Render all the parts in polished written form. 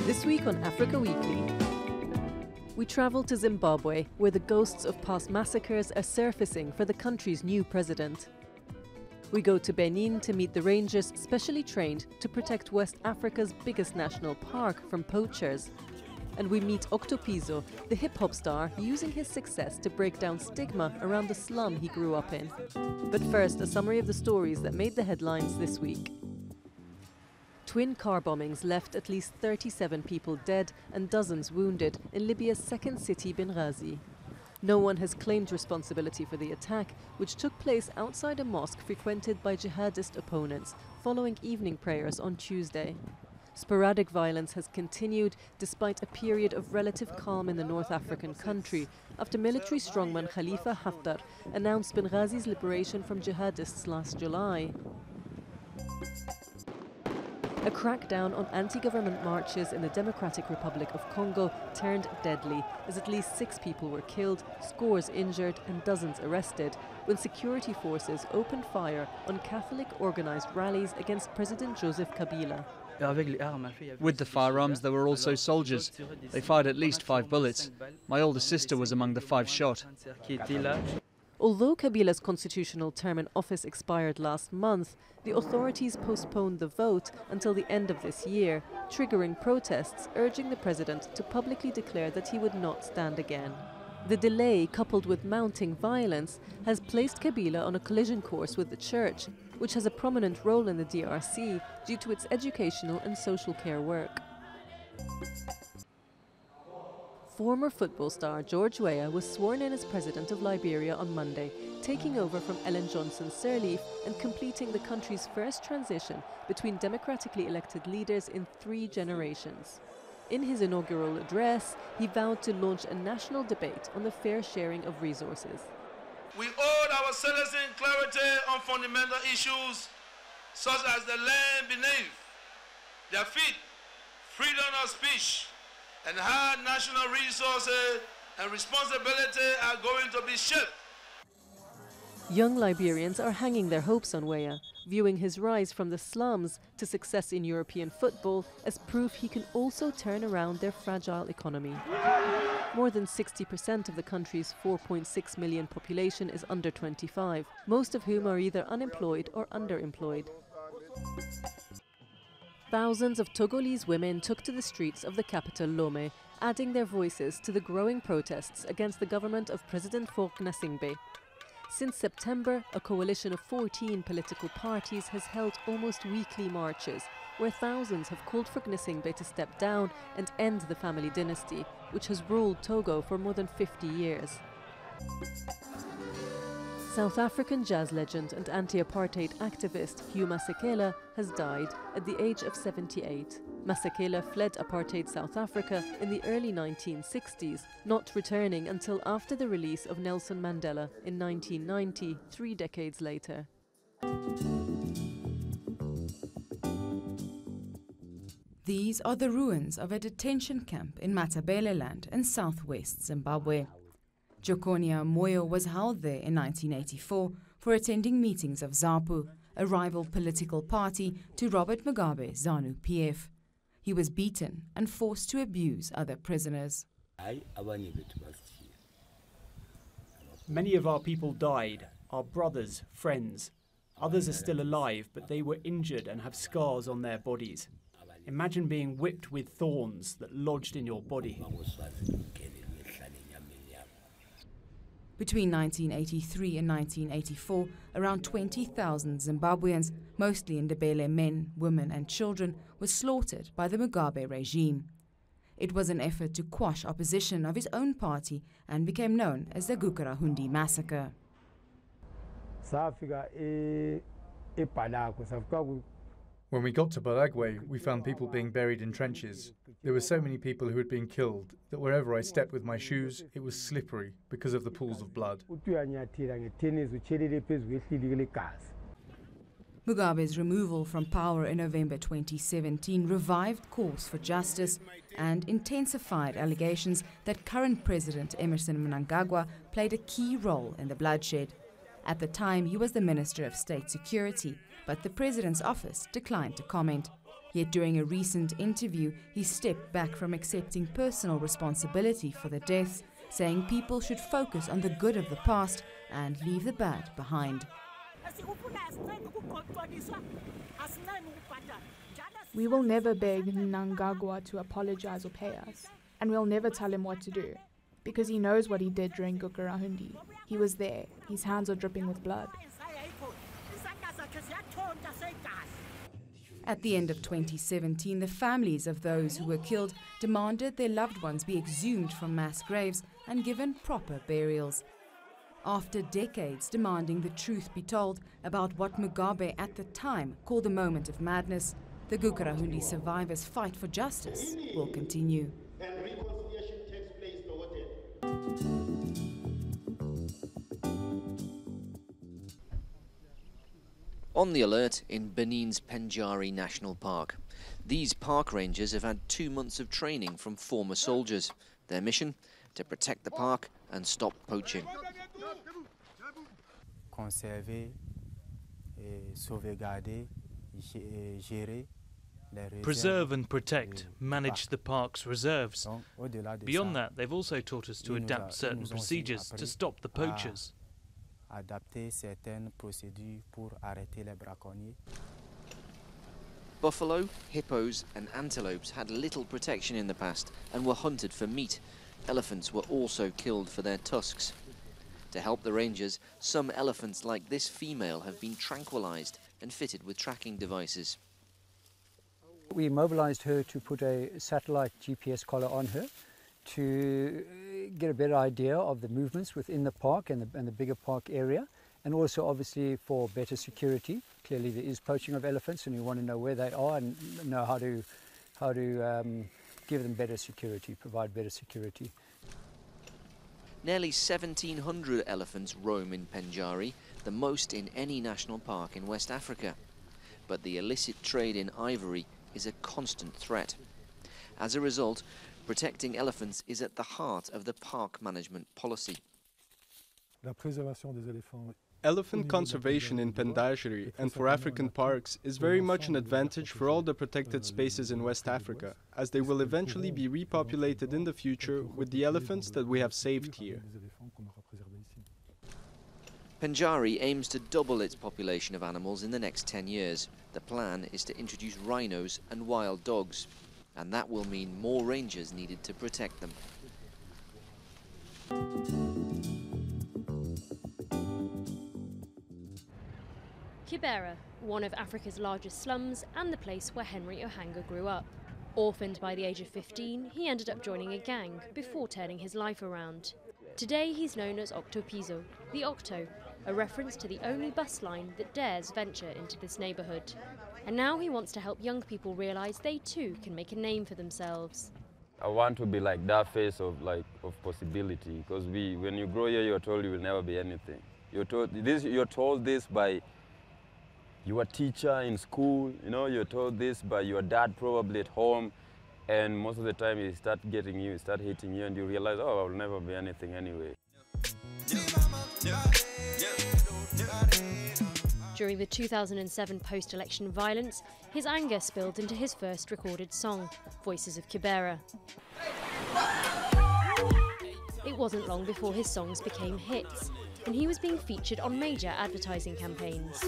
This week on Africa Weekly, we travel to Zimbabwe, where the ghosts of past massacres are surfacing for the country's new president. We go to Benin to meet the rangers specially trained to protect West Africa's biggest national park from poachers. And we meet Octopizzo, the hip-hop star, using his success to break down stigma around the slum he grew up in. But first, a summary of the stories that made the headlines this week. Twin car bombings left at least 37 people dead and dozens wounded in Libya's second city, Benghazi. No one has claimed responsibility for the attack, which took place outside a mosque frequented by jihadist opponents following evening prayers on Tuesday. Sporadic violence has continued despite a period of relative calm in the North African country after military strongman Khalifa Haftar announced Benghazi's liberation from jihadists last July. A crackdown on anti-government marches in the Democratic Republic of Congo turned deadly as at least 6 people were killed, scores injured and dozens arrested when security forces opened fire on Catholic organised rallies against President Joseph Kabila. With the firearms, there were also soldiers. They fired at least 5 bullets. My older sister was among the 5 shot. Although Kabila's constitutional term in office expired last month, the authorities postponed the vote until the end of this year, triggering protests urging the president to publicly declare that he would not stand again. The delay, coupled with mounting violence, has placed Kabila on a collision course with the church, which has a prominent role in the DRC due to its educational and social care work. Former football star George Weah was sworn in as president of Liberia on Monday, taking over from Ellen Johnson Sirleaf and completing the country's first transition between democratically elected leaders in 3 generations. In his inaugural address, he vowed to launch a national debate on the fair sharing of resources. We owe our citizens clarity on fundamental issues such as the land beneath their feet, freedom of speech, and how national resources and responsibility are going to be shaped. Young Liberians are hanging their hopes on Weah, viewing his rise from the slums to success in European football as proof he can also turn around their fragile economy. More than 60% of the country's 4.6 million population is under 25, most of whom are either unemployed or underemployed. Thousands of Togolese women took to the streets of the capital Lome, adding their voices to the growing protests against the government of President Faure Gnassingbé. Since September, a coalition of 14 political parties has held almost weekly marches, where thousands have called for Gnassingbé to step down and end the family dynasty, which has ruled Togo for more than 50 years. South African jazz legend and anti-apartheid activist Hugh Masekela has died at the age of 78. Masekela fled apartheid South Africa in the early 1960s, not returning until after the release of Nelson Mandela in 1990, 3 decades later. These are the ruins of a detention camp in Matabeleland in southwest Zimbabwe. Jokonia Moyo was held there in 1984 for attending meetings of ZAPU, a rival political party to Robert Mugabe's ZANU-PF. He was beaten and forced to abuse other prisoners. Many of our people died, our brothers, friends. Others are still alive, but they were injured and have scars on their bodies. Imagine being whipped with thorns that lodged in your body. Between 1983 and 1984, around 20,000 Zimbabweans, mostly Ndebele men, women and children, were slaughtered by the Mugabe regime. It was an effort to quash opposition of his own party and became known as the Gukurahundi massacre. When we got to Baragwe, we found people being buried in trenches. There were so many people who had been killed that wherever I stepped with my shoes, it was slippery because of the pools of blood. Mugabe's removal from power in November 2017 revived calls for justice and intensified allegations that current President Emmerson Mnangagwa played a key role in the bloodshed. At the time, he was the Minister of State Security, but the President's office declined to comment. Yet during a recent interview, he stepped back from accepting personal responsibility for the deaths, saying people should focus on the good of the past and leave the bad behind. We will never beg Mnangagwa to apologize or pay us, and we'll never tell him what to do, because he knows what he did during Gukurahundi. He was there. His hands are dripping with blood. At the end of 2017, the families of those who were killed demanded their loved ones be exhumed from mass graves and given proper burials. After decades demanding the truth be told about what Mugabe at the time called a moment of madness, the Gukurahundi survivors' fight for justice will continue. On the alert in Benin's Pendjari National Park. These park rangers have had 2 months of training from former soldiers. Their mission? To protect the park and stop poaching. Preserve and protect, manage the park's reserves. Beyond that, they've also taught us to adapt certain procedures to stop the poachers. Buffalo, hippos and antelopes had little protection in the past and were hunted for meat. Elephants were also killed for their tusks. To help the rangers, some elephants like this female have been tranquilized and fitted with tracking devices. We mobilized her to put a satellite GPS collar on her to get a better idea of the movements within the park and the bigger park area, and also obviously for better security. Clearly there is poaching of elephants and we want to know where they are and know how to give them better security, provide better security. Nearly 1,700 elephants roam in Pendjari, the most in any national park in West Africa. But the illicit trade in ivory is a constant threat. As a result, protecting elephants is at the heart of the park management policy. Elephant conservation in Pendjari and for African parks is very much an advantage for all the protected spaces in West Africa, as they will eventually be repopulated in the future with the elephants that we have saved here. Pendjari aims to double its population of animals in the next 10 years. The plan is to introduce rhinos and wild dogs, and that will mean more rangers needed to protect them. Kibera, one of Africa's largest slums and the place where Henry Ohanga grew up. Orphaned by the age of 15, he ended up joining a gang before turning his life around. Today he's known as Octopizo, the Octo, a reference to the only bus line that dares venture into this neighbourhood. And now he wants to help young people realise they too can make a name for themselves. I want to be like that face of possibility, because when you grow here, you're told you will never be anything. You're told this by your teacher in school, you're told this by your dad probably at home, and most of the time it start hitting you, and you realize, oh, I'll never be anything anyway. During the 2007 post-election violence, his anger spilled into his first recorded song, Voices of Kibera. It wasn't long before his songs became hits, and he was being featured on major advertising campaigns.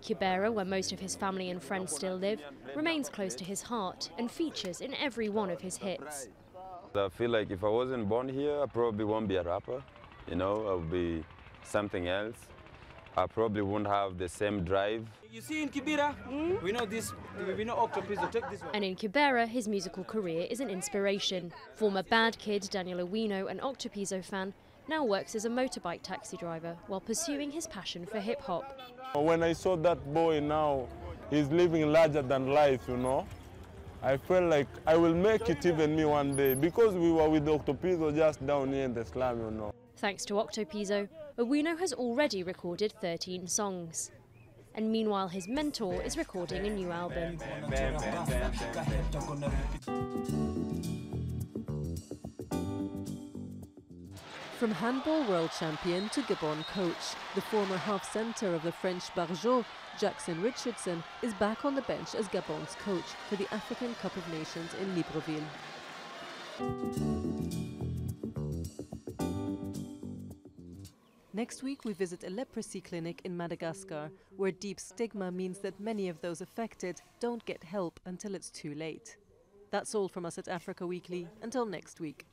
Kibera, where most of his family and friends still live, remains close to his heart and features in every one of his hits. I feel like if I wasn't born here, I probably won't be a rapper. I would be something else. I probably won't have the same drive. You see, in Kibera, we know Octopizo, take this one. And in Kibera, his musical career is an inspiration. Former Bad Kid Daniel Owino, an Octopizo fan, now works as a motorbike taxi driver while pursuing his passion for hip-hop. When I saw that boy now, he's living larger than life, I felt like I will make it even me one day, because we were with Octopizo just down here in the slum, Thanks to Octopizo, Owino has already recorded 13 songs. And meanwhile, his mentor is recording a new album. From handball world champion to Gabon coach, the former half-centre of the French Barjot Jackson Richardson is back on the bench as Gabon's coach for the African Cup of Nations in Libreville. Next week we visit a leprosy clinic in Madagascar, where deep stigma means that many of those affected don't get help until it's too late. That's all from us at Africa Weekly. Until next week.